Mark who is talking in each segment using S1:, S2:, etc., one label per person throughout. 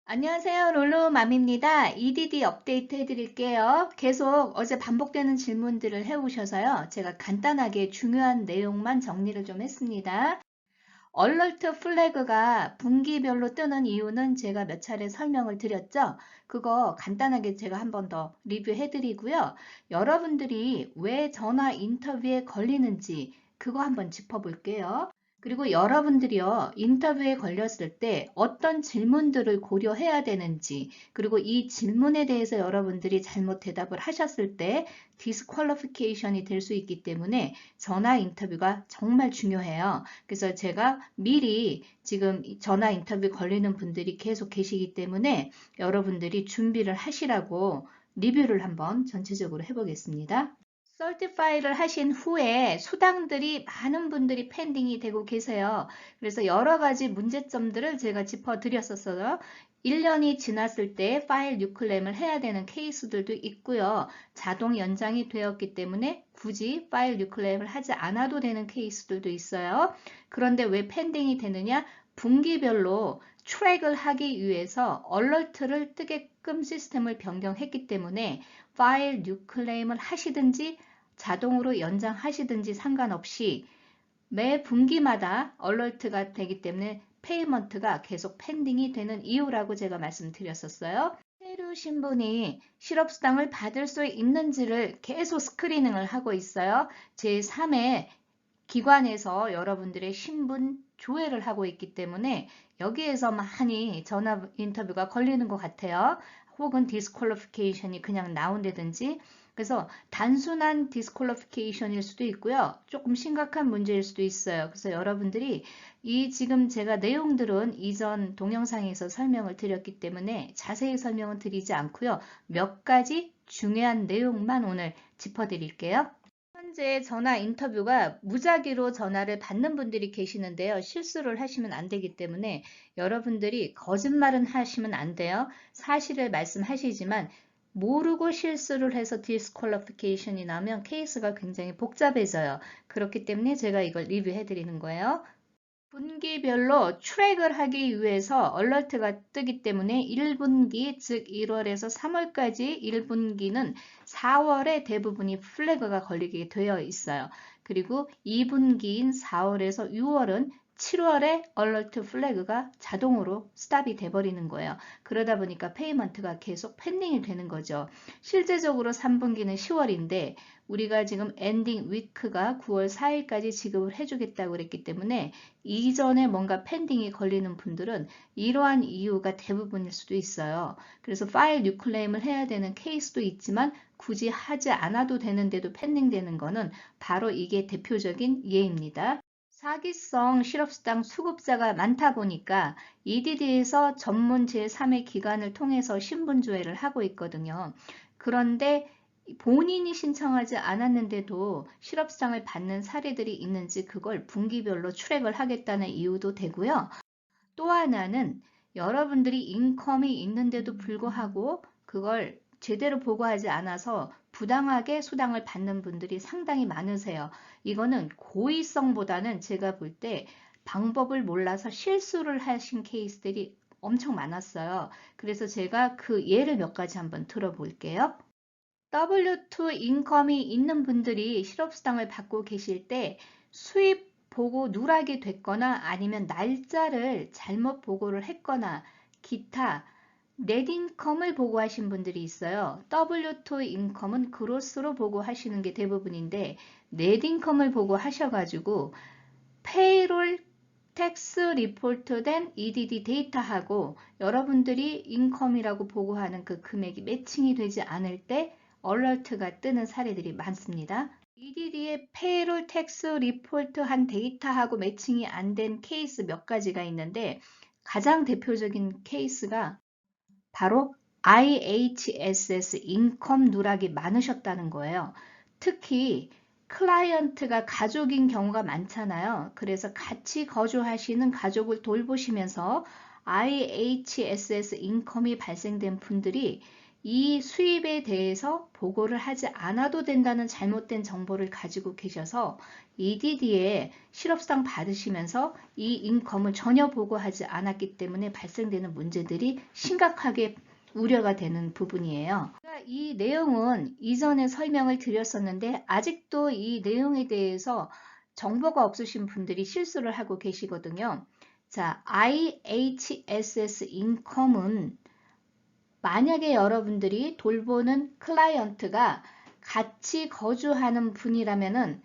S1: 안녕하세요. 롤로맘입니다. EDD 업데이트 해드릴게요. 계속 어제 반복되는 질문들을 해오셔서요. 제가 간단하게 중요한 내용만 정리를 좀 했습니다. 얼러트 플래그가 분기별로 뜨는 이유는 제가 몇 차례 설명을 드렸죠. 그거 간단하게 제가 한 번 더 리뷰해드리고요. 여러분들이 왜 전화 인터뷰에 걸리는지 그거 한번 짚어볼게요. 그리고 여러분들이요, 인터뷰에 걸렸을 때 어떤 질문들을 고려해야 되는지, 그리고 이 질문에 대해서 여러분들이 잘못 대답을 하셨을 때 디스퀄리피케이션이 될 수 있기 때문에 전화 인터뷰가 정말 중요해요. 그래서 제가 미리 지금 전화 인터뷰 걸리는 분들이 계속 계시기 때문에 여러분들이 준비를 하시라고 리뷰를 한번 전체적으로 해보겠습니다. 설티파이를 하신 후에 수당들이 많은 분들이 펜딩이 되고 계세요. 그래서 여러 가지 문제점들을 제가 짚어드렸었어요. 1년이 지났을 때 파일 뉴클레임을 해야 되는 케이스들도 있고요. 자동 연장이 되었기 때문에 굳이 파일 뉴클레임을 하지 않아도 되는 케이스들도 있어요. 그런데 왜 펜딩이 되느냐? 분기별로 트랙을 하기 위해서 얼러트를 뜨게끔 시스템을 변경했기 때문에 파일 뉴클레임을 하시든지 자동으로 연장하시든지 상관없이 매 분기마다 얼러트가 되기 때문에 페이먼트가 계속 펜딩이 되는 이유라고 제가 말씀드렸었어요. 새로 신분이 실업수당을 받을 수 있는지를 계속 스크리닝을 하고 있어요. 제3의 기관에서 여러분들의 신분 조회를 하고 있기 때문에 여기에서 많이 전화 인터뷰가 걸리는 것 같아요. 혹은 디스퀄리피케이션이 그냥 나온다든지. 그래서 단순한 디스퀄리피케이션일 수도 있고요. 조금 심각한 문제일 수도 있어요. 그래서 여러분들이 이 지금 제가 내용들은 이전 동영상에서 설명을 드렸기 때문에 자세히 설명은 드리지 않고요. 몇 가지 중요한 내용만 오늘 짚어드릴게요. 현재 전화 인터뷰가 무작위로 전화를 받는 분들이 계시는데요. 실수를 하시면 안 되기 때문에 여러분들이 거짓말은 하시면 안 돼요. 사실을 말씀하시지만 모르고 실수를 해서 디스퀄리피케이션이 나면 케이스가 굉장히 복잡해져요. 그렇기 때문에 제가 이걸 리뷰해 드리는 거예요. 분기별로 트랙을 하기 위해서 얼러트가 뜨기 때문에 1분기, 즉 1월에서 3월까지 1분기는 4월에 대부분이 플래그가 걸리게 되어 있어요. 그리고 2분기인 4월에서 6월은 7월에 얼러트 플래그가 자동으로 스탑이 돼버리는 거예요. 그러다 보니까 페이먼트가 계속 펜딩이 되는 거죠. 실제적으로 3분기는 10월인데 우리가 지금 엔딩 위크가 9월 4일까지 지급을 해주겠다고 그랬기 때문에 이전에 뭔가 펜딩이 걸리는 분들은 이러한 이유가 대부분일 수도 있어요. 그래서 파일 뉴클레임을 해야 되는 케이스도 있지만 굳이 하지 않아도 되는데도 펜딩되는 거는 바로 이게 대표적인 예입니다. 사기성 실업수당 수급자가 많다 보니까 EDD에서 전문 제3의 기관을 통해서 신분조회를 하고 있거든요. 그런데 본인이 신청하지 않았는데도 실업수당을 받는 사례들이 있는지 그걸 분기별로 트랙을 하겠다는 이유도 되고요. 또 하나는 여러분들이 인컴이 있는데도 불구하고 그걸 제대로 보고하지 않아서 부당하게 수당을 받는 분들이 상당히 많으세요. 이거는 고의성보다는 제가 볼 때 방법을 몰라서 실수를 하신 케이스들이 엄청 많았어요. 그래서 제가 그 예를 몇 가지 한번 들어볼게요. W2 인컴이 있는 분들이 실업수당을 받고 계실 때 수입 보고 누락이 됐거나 아니면 날짜를 잘못 보고를 했거나 기타 넷인컴을 보고하신 분들이 있어요. W2 인컴은 그로스로 보고하시는 게 대부분인데 넷인컴을 보고하셔가지고 페이롤 텍스 리포트된 EDD 데이터하고 여러분들이 인컴이라고 보고하는 그 금액이 매칭이 되지 않을 때 얼러트가 뜨는 사례들이 많습니다. EDD의 페이롤 텍스 리포트한 데이터하고 매칭이 안 된 케이스 몇 가지가 있는데 가장 대표적인 케이스가 바로 IHSS 인컴 누락이 많으셨다는 거예요. 특히 클라이언트가 가족인 경우가 많잖아요. 그래서 같이 거주하시는 가족을 돌보시면서 IHSS 인컴이 발생된 분들이 이 수입에 대해서 보고를 하지 않아도 된다는 잘못된 정보를 가지고 계셔서 EDD에 실업수당 받으시면서 이 인컴을 전혀 보고하지 않았기 때문에 발생되는 문제들이 심각하게 우려가 되는 부분이에요. 이 내용은 이전에 설명을 드렸었는데 아직도 이 내용에 대해서 정보가 없으신 분들이 실수를 하고 계시거든요. 자, IHSS 인컴은 만약에 여러분들이 돌보는 클라이언트가 같이 거주하는 분이라면은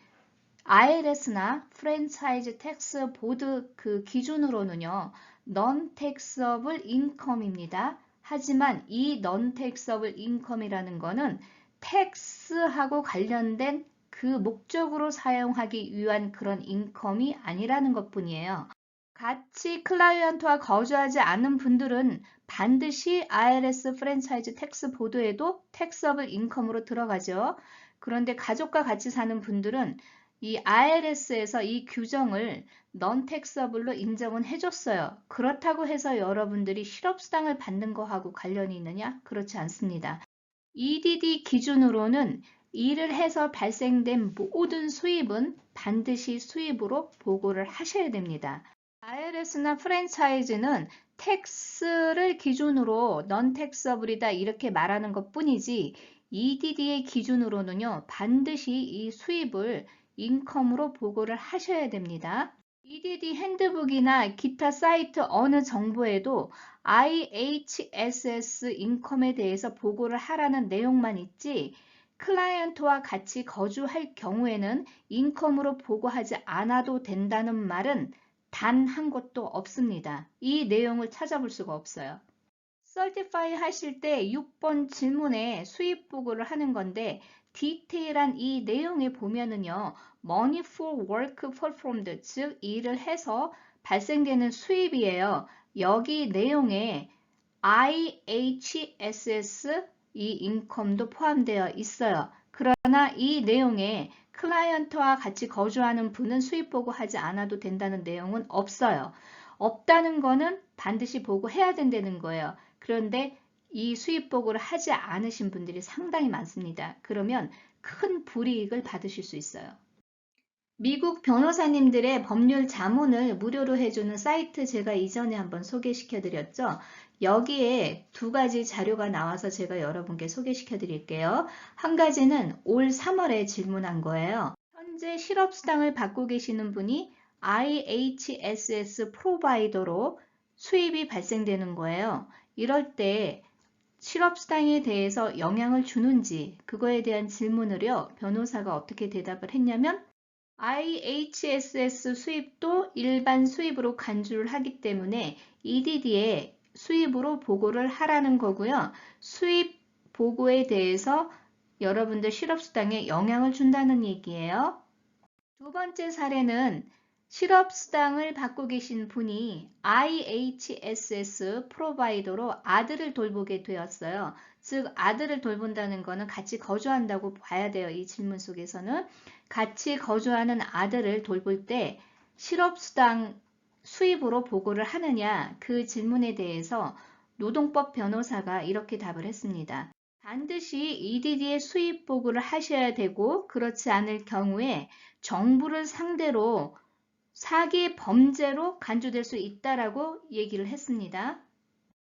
S1: IRS나 프랜차이즈 텍스 보드 그 기준으로는요, non taxable income입니다. 하지만 이 non taxable income이라는 거는 텍스하고 관련된 그 목적으로 사용하기 위한 그런 인컴이 아니라는 것뿐이에요. 같이 클라이언트와 거주하지 않은 분들은 반드시 IRS 프랜차이즈 텍스 보드에도 텍서블 인컴으로 들어가죠. 그런데 가족과 같이 사는 분들은 이 IRS에서 이 규정을 non taxable로 인정은 해줬어요. 그렇다고 해서 여러분들이 실업수당을 받는 거하고 관련이 있느냐? 그렇지 않습니다. EDD 기준으로는 일을 해서 발생된 모든 수입은 반드시 수입으로 보고를 하셔야 됩니다. IRS나 프랜차이즈는 텍스를 기준으로 non taxable이다 이렇게 말하는 것 뿐이지 EDD의 기준으로는요 반드시 이 수입을 인컴으로 보고를 하셔야 됩니다. EDD 핸드북이나 기타 사이트 어느 정보에도 IHSS 인컴에 대해서 보고를 하라는 내용만 있지 클라이언트와 같이 거주할 경우에는 인컴으로 보고하지 않아도 된다는 말은 단 한 곳도 없습니다. 이 내용을 찾아볼 수가 없어요. Certify 하실 때 6번 질문에 수입 보고를 하는 건데 디테일한 이 내용에 보면은요. Money for work performed, 즉 일을 해서 발생되는 수입이에요. 여기 내용에 IHSS 이 인컴도 포함되어 있어요. 그러나 이 내용에 클라이언트와 같이 거주하는 분은 수입 보고하지 않아도 된다는 내용은 없어요. 없다는 거는 반드시 보고해야 된다는 거예요. 그런데 이 수입 보고를 하지 않으신 분들이 상당히 많습니다. 그러면 큰 불이익을 받으실 수 있어요. 미국 변호사님들의 법률 자문을 무료로 해주는 사이트 제가 이전에 한번 소개시켜 드렸죠. 여기에 두 가지 자료가 나와서 제가 여러분께 소개시켜 드릴게요. 한 가지는 올 3월에 질문한 거예요. 현재 실업수당을 받고 계시는 분이 IHSS 프로바이더로 수입이 발생되는 거예요. 이럴 때 실업수당에 대해서 영향을 주는지 그거에 대한 질문을요. 변호사가 어떻게 대답을 했냐면 IHSS 수입도 일반 수입으로 간주를 하기 때문에 EDD에 수입으로 보고를 하라는 거고요. 수입 보고에 대해서 여러분들 실업수당에 영향을 준다는 얘기예요. 두 번째 사례는 실업수당을 받고 계신 분이 IHSS 프로바이더로 아들을 돌보게 되었어요. 즉 아들을 돌본다는 것은 같이 거주한다고 봐야 돼요. 이 질문 속에서는 같이 거주하는 아들을 돌볼 때 실업수당 수입으로 보고를 하느냐 그 질문에 대해서 노동법 변호사가 이렇게 답을 했습니다. 반드시 EDD의 수입 보고를 하셔야 되고 그렇지 않을 경우에 정부를 상대로 사기 범죄로 간주될 수 있다라고 얘기를 했습니다.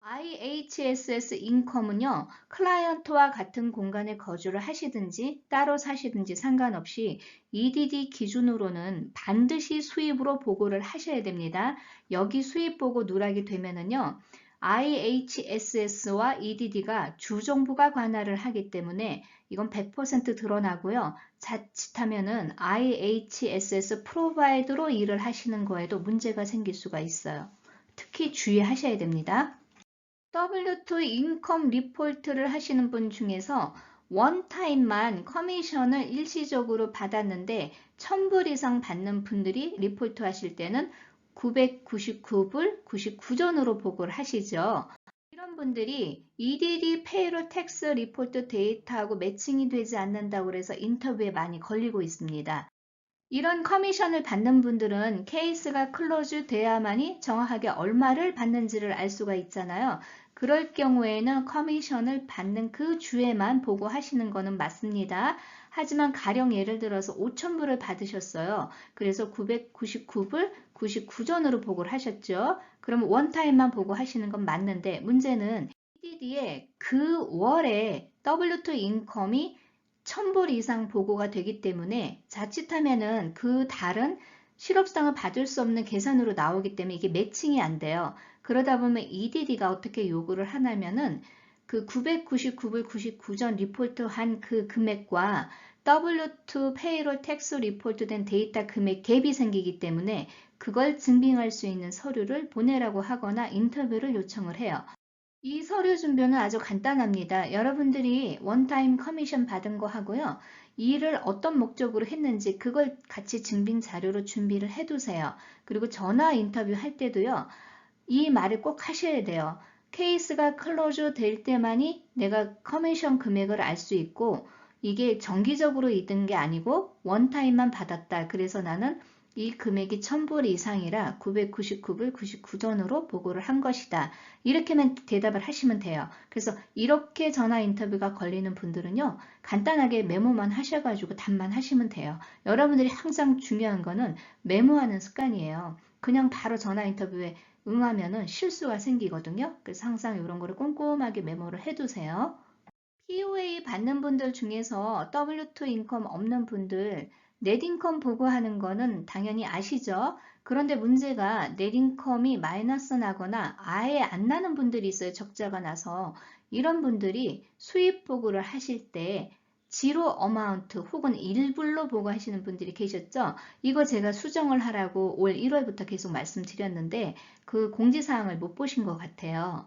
S1: IHSS 인컴은요, 클라이언트와 같은 공간에 거주를 하시든지 따로 사시든지 상관없이 EDD 기준으로는 반드시 수입으로 보고를 하셔야 됩니다. 여기 수입 보고 누락이 되면은요, IHSS와 EDD가 주정부가 관할을 하기 때문에 이건 100% 드러나고요. 자칫하면은 IHSS 프로바이더로 일을 하시는 거에도 문제가 생길 수가 있어요. 특히 주의하셔야 됩니다. W2 인컴 리포트를 하시는 분 중에서 원타임만 커미션을 일시적으로 받았는데 1000불 이상 받는 분들이 리포트 하실 때는 999불 99전으로 보고를 하시죠. 이런 분들이 EDD 페이롤 텍스 리포트 데이터하고 매칭이 되지 않는다고 해서 인터뷰에 많이 걸리고 있습니다. 이런 커미션을 받는 분들은 케이스가 클로즈 돼야만이 정확하게 얼마를 받는지를 알 수가 있잖아요. 그럴 경우에는 커미션을 받는 그 주에만 보고하시는 거는 맞습니다. 하지만 가령 예를 들어서 5,000불을 받으셨어요. 그래서 999불 99전으로 보고를 하셨죠. 그럼 원타임만 보고하시는 건 맞는데 문제는 EDD에 그 월에 W2 인컴이 1,000불 이상 보고가 되기 때문에 자칫하면은 그 달은 실업수당을 받을 수 없는 계산으로 나오기 때문에 이게 매칭이 안 돼요. 그러다 보면 EDD가 어떻게 요구를 하냐면은 그 999불 99전 리포트한 그 금액과 W2 페이롤 텍스 리포트된 데이터 금액 갭이 생기기 때문에 그걸 증빙할 수 있는 서류를 보내라고 하거나 인터뷰를 요청을 해요. 이 서류 준비는 아주 간단합니다. 여러분들이 원타임 커미션 받은 거 하고요. 이 일을 어떤 목적으로 했는지 그걸 같이 증빙 자료로 준비를 해두세요. 그리고 전화 인터뷰 할 때도요. 이 말을 꼭 하셔야 돼요. 케이스가 클로즈 될 때만이 내가 커미션 금액을 알 수 있고 이게 정기적으로 있는 게 아니고 원타임만 받았다. 그래서 나는 이 금액이 1,000불 이상이라 999불 99전으로 보고를 한 것이다. 이렇게만 대답을 하시면 돼요. 그래서 이렇게 전화 인터뷰가 걸리는 분들은요. 간단하게 메모만 하셔가지고 답만 하시면 돼요. 여러분들이 항상 중요한 거는 메모하는 습관이에요. 그냥 바로 전화 인터뷰에 응하면은 실수가 생기거든요. 그래서 항상 이런 거를 꼼꼼하게 메모를 해두세요. POA 받는 분들 중에서 W2 인컴 없는 분들 넷 인컴 보고하는 거는 당연히 아시죠? 그런데 문제가 넷 인컴이 마이너스 나거나 아예 안 나는 분들이 있어요. 적자가 나서. 이런 분들이 수입 보고를 하실 때 지로 어마운트 혹은 일불로 보고하시는 분들이 계셨죠? 이거 제가 수정을 하라고 올 1월부터 계속 말씀드렸는데 그 공지사항을 못 보신 것 같아요.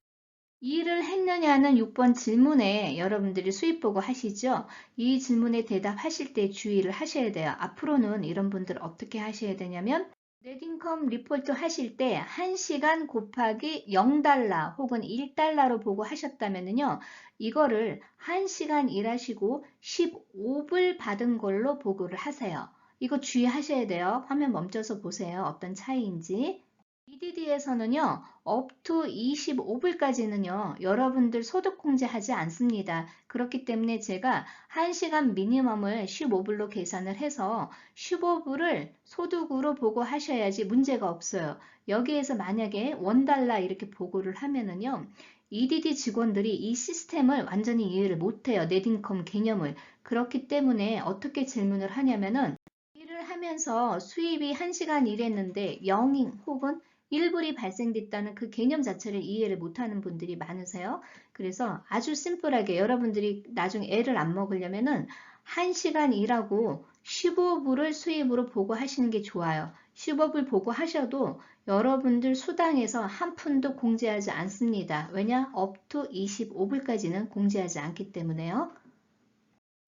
S1: 일을 했느냐는 6번 질문에 여러분들이 수입 보고 하시죠? 이 질문에 대답하실 때 주의를 하셔야 돼요. 앞으로는 이런 분들 어떻게 하셔야 되냐면 넷인컴 리포트 하실 때 1시간 곱하기 0달러 혹은 1달러로 보고 하셨다면요. 이거를 1시간 일하시고 15불 받은 걸로 보고를 하세요. 이거 주의하셔야 돼요. 화면 멈춰서 보세요. 어떤 차이인지. EDD에서는요, up to 25불까지는요, 여러분들 소득 공제하지 않습니다. 그렇기 때문에 제가 1시간 미니멈을 15불로 계산을 해서 15불을 소득으로 보고하셔야지 문제가 없어요. 여기에서 만약에 $1 이렇게 보고를 하면은요, EDD 직원들이 이 시스템을 완전히 이해를 못해요. 넷인컴 개념을. 그렇기 때문에 어떻게 질문을 하냐면은 일을 하면서 수입이 1시간 일했는데 0인 혹은 1불이 발생됐다는 그 개념 자체를 이해를 못하는 분들이 많으세요. 그래서 아주 심플하게 여러분들이 나중에 애를 안 먹으려면은 1시간 일하고 15불을 수입으로 보고하시는 게 좋아요. 15불 보고하셔도 여러분들 수당에서 한 푼도 공제하지 않습니다. 왜냐? up to 25불까지는 공제하지 않기 때문에요.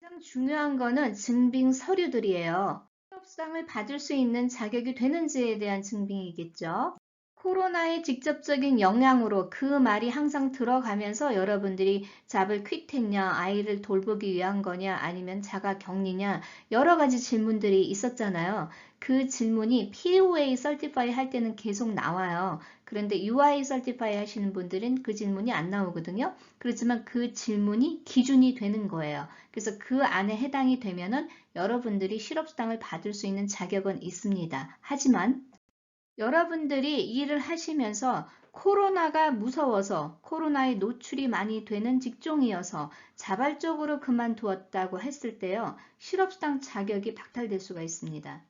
S1: 가장 중요한 거는 증빙 서류들이에요. 실업수당을 받을 수 있는 자격이 되는지에 대한 증빙이겠죠. 코로나의 직접적인 영향으로 그 말이 항상 들어가면서 여러분들이 잡을 퀵했냐, 아이를 돌보기 위한 거냐, 아니면 자가 격리냐, 여러 가지 질문들이 있었잖아요. 그 질문이 POA 설티파이 할 때는 계속 나와요. 그런데 UI 설티파이 하시는 분들은 그 질문이 안 나오거든요. 그렇지만 그 질문이 기준이 되는 거예요. 그래서 그 안에 해당이 되면은 여러분들이 실업수당을 받을 수 있는 자격은 있습니다. 하지만 여러분들이 일을 하시면서 코로나가 무서워서 코로나에 노출이 많이 되는 직종이어서 자발적으로 그만두었다고 했을 때요. 실업수당 자격이 박탈될 수가 있습니다.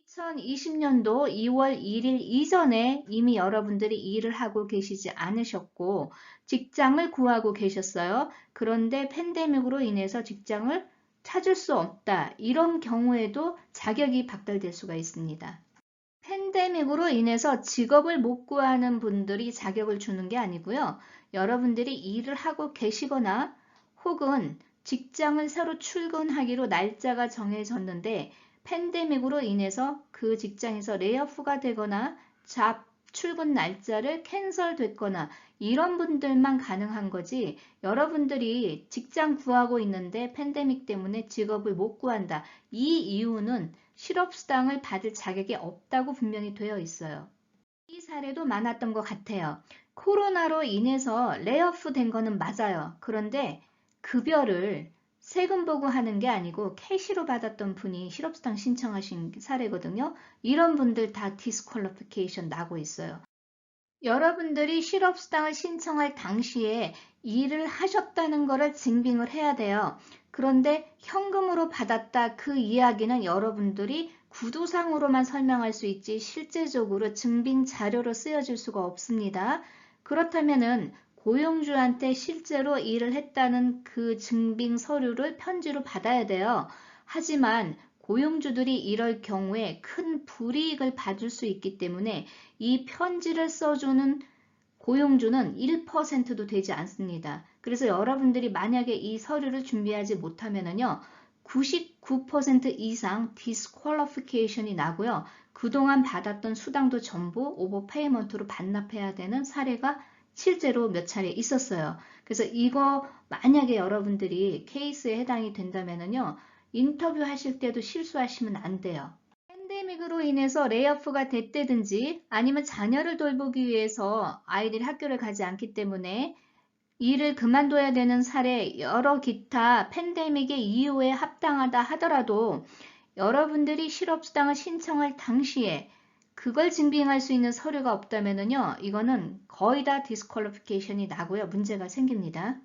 S1: 2020년도 2월 1일 이전에 이미 여러분들이 일을 하고 계시지 않으셨고 직장을 구하고 계셨어요. 그런데 팬데믹으로 인해서 직장을 찾을 수 없다. 이런 경우에도 자격이 박탈될 수가 있습니다. 팬데믹으로 인해서 직업을 못 구하는 분들이 자격을 주는 게 아니고요. 여러분들이 일을 하고 계시거나 혹은 직장을 새로 출근하기로 날짜가 정해졌는데 팬데믹으로 인해서 그 직장에서 레이오프가 되거나 잡 출근 날짜를 캔슬됐거나 이런 분들만 가능한 거지, 여러분들이 직장 구하고 있는데 팬데믹 때문에 직업을 못 구한다. 이 이유는 실업수당을 받을 자격이 없다고 분명히 되어 있어요. 이 사례도 많았던 것 같아요. 코로나로 인해서 레이오프 된 거는 맞아요. 그런데 급여를 세금 보고 하는 게 아니고 캐시로 받았던 분이 실업수당 신청하신 사례거든요. 이런 분들 다 디스퀄리피케이션 나고 있어요. 여러분들이 실업수당을 신청할 당시에 일을 하셨다는 것을 증빙을 해야 돼요. 그런데 현금으로 받았다, 그 이야기는 여러분들이 구두상으로만 설명할 수 있지 실제적으로 증빙 자료로 쓰여질 수가 없습니다. 그렇다면은 고용주한테 실제로 일을 했다는 그 증빙 서류를 편지로 받아야 돼요. 하지만 고용주들이 이럴 경우에 큰 불이익을 받을 수 있기 때문에 이 편지를 써주는 고용주는 1%도 되지 않습니다. 그래서 여러분들이 만약에 이 서류를 준비하지 못하면요, 99% 이상 디스퀄리피케이션이 나고요. 그동안 받았던 수당도 전부 오버페이먼트로 반납해야 되는 사례가 실제로 몇 차례 있었어요. 그래서 이거 만약에 여러분들이 케이스에 해당이 된다면요, 인터뷰 하실 때도 실수하시면 안 돼요. 팬데믹으로 인해서 레이오프가 됐다든지 아니면 자녀를 돌보기 위해서 아이들이 학교를 가지 않기 때문에 일을 그만둬야 되는 사례, 여러 기타 팬데믹의 이유에 합당하다 하더라도 여러분들이 실업수당을 신청할 당시에 그걸 증빙할 수 있는 서류가 없다면요, 이거는 거의 다 디스퀄리피케이션이 나고요, 문제가 생깁니다.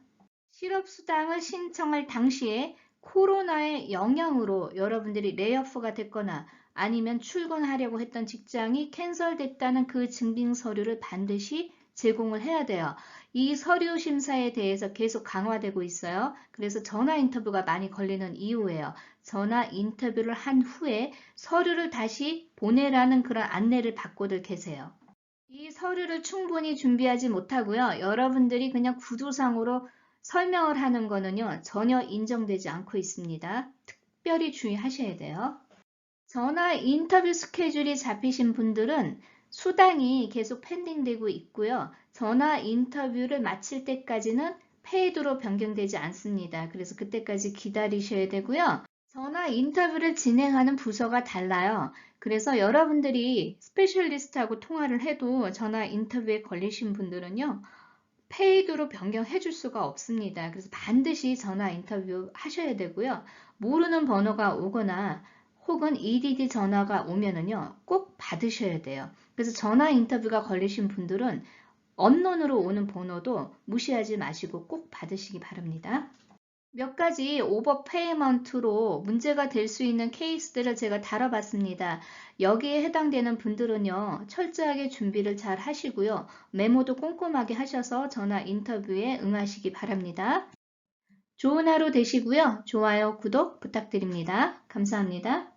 S1: 실업수당을 신청할 당시에 코로나의 영향으로 여러분들이 레이오프가 됐거나 아니면 출근하려고 했던 직장이 캔슬됐다는 그 증빙 서류를 반드시 제공을 해야 돼요. 이 서류 심사에 대해서 계속 강화되고 있어요. 그래서 전화 인터뷰가 많이 걸리는 이유예요. 전화 인터뷰를 한 후에 서류를 다시 보내라는 그런 안내를 받고들 계세요. 이 서류를 충분히 준비하지 못하고요. 여러분들이 그냥 구두상으로 설명을 하는 거는요, 전혀 인정되지 않고 있습니다. 특별히 주의하셔야 돼요. 전화 인터뷰 스케줄이 잡히신 분들은 수당이 계속 펜딩되고 있고요. 전화 인터뷰를 마칠 때까지는 페이드로 변경되지 않습니다. 그래서 그때까지 기다리셔야 되고요. 전화 인터뷰를 진행하는 부서가 달라요. 그래서 여러분들이 스페셜리스트하고 통화를 해도 전화 인터뷰에 걸리신 분들은요, 페이드로 변경해 줄 수가 없습니다. 그래서 반드시 전화 인터뷰 하셔야 되고요. 모르는 번호가 오거나 혹은 EDD 전화가 오면은요, 꼭 받으셔야 돼요. 그래서 전화 인터뷰가 걸리신 분들은 언론으로 오는 번호도 무시하지 마시고 꼭 받으시기 바랍니다. 몇 가지 오버페이먼트로 문제가 될 수 있는 케이스들을 제가 다뤄봤습니다. 여기에 해당되는 분들은요, 철저하게 준비를 잘 하시고요. 메모도 꼼꼼하게 하셔서 전화 인터뷰에 응하시기 바랍니다. 좋은 하루 되시고요. 좋아요, 구독 부탁드립니다. 감사합니다.